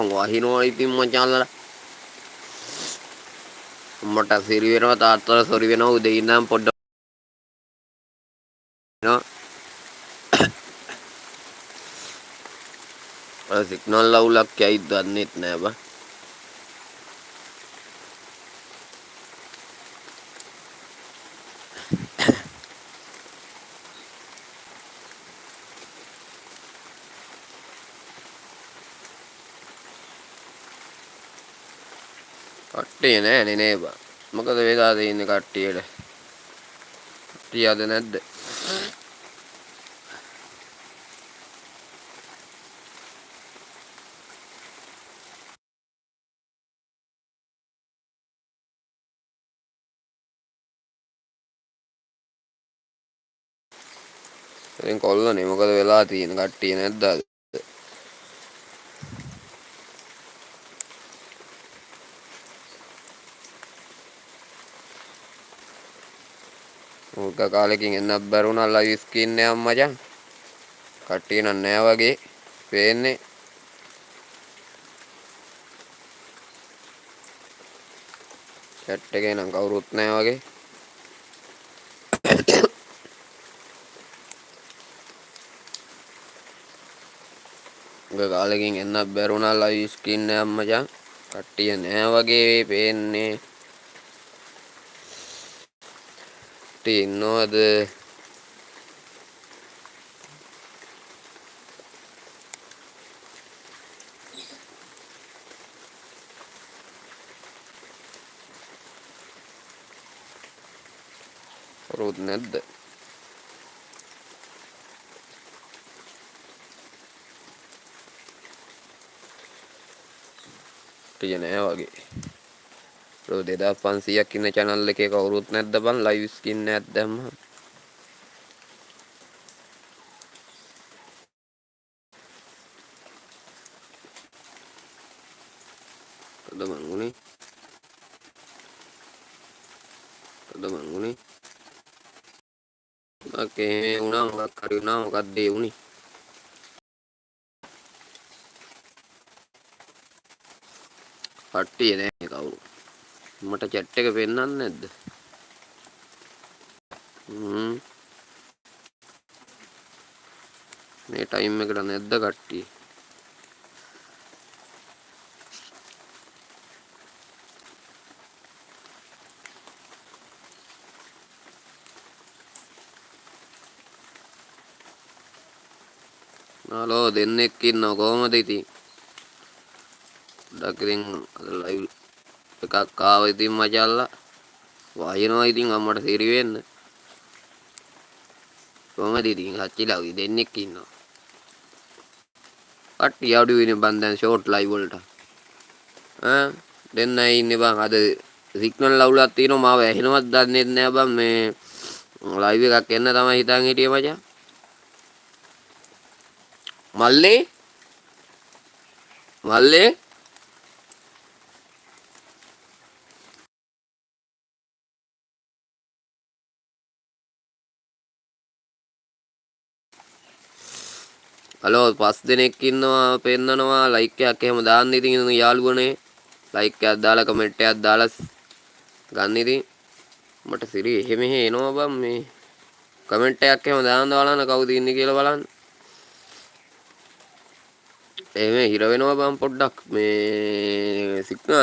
බං වහිනවා ඉතින් මචංලා මට සිරි වෙනවා තාත්තලා සොරි වෙනවා උදේ ඉඳන් පොඩ්ඩක් නෝ අර සිග්නල් අවුලක් ඇයිද දන්නෙත් නෑ බං කට්ටිය නෑනේ නේ බං මොකද වෙලා තියෙන්නේ කට්ටියට කට්ටිය අද නැද්ද ඉතින් කොල්ලනේ මොකද වෙලා තියෙන්නේ කට්ටිය නැද්ද අද මුල්ක කාලෙකින් එන්නත් බැරුණා ලයිව් ස්ක්‍රීන් එකක් මචං කට්ටිය නෑ වගේ පේන්නේ චැට් එකේ නම් කවුරුත් නෑ වගේ මුල්ක කාලෙකින් එන්නත් බැරුණා ලයිව් ස්ක්‍රීන් එකක් මචං කට්ටිය නෑ වගේ පේන්නේ කට්ටිය ඉන්නවද කවුරුත් නැද්ද කට්ටිය නෑ වගේ 2500ක් ඉන්න channel එකේ කවුරුත් නැද්ද බං live skin එකක් දැම්මම මොකද මං උනේ ඔකේ උනා මොකක් හරි උනා මොකක්ද ඒ උනේ කට්ටිය නෑ කවුරු මට chat එක පෙන්නන්නේ නැද්ද මේ ටයිම් එකට නැද්ද කට්ටිය හලෝ දෙන්නෙක් ඉන්නව කොහමද ඉතින් ඩක් ඉතින් ලයිව් එකක් ආව ඉතින් මචල්ලා වහිනවා ඉතින් අම්මට සිරි වෙන්න කොහමද ඉතින් හච්චිලා වි දෙන්නෙක් ඉන්නවා කට්ටිය අඩු වෙනේ බං දැන් ෂෝට් ලයිව් වලට දෙන්නයි ඉන්නේ බං අද සිග්නල් අවුලක් තියෙනවා මාව ඇහෙනවත් දන්නේ නැහැ බං මේ ලයිව් එකක් එන්න තමයි හිතන් හිටියේ මචං මල්ලේ හලෝ 5 දෙනෙක් ඉන්නවා පෙන්නනවා ලයික් එකක් එහෙම දාන්න ඉතින් යාළුවනේ ලයික් එකක් දාලා කමෙන්ට් එකක් දාලා ගන්න ඉතින් මට සිරි එහෙම එනවා බං මේ කමෙන්ට් එකක් එහෙම දාන්න බලන්න කවුද ඉන්නේ කියලා බලන්න එහෙම හිර වෙනවා බං පොඩ්ඩක් මේ සිග්නල්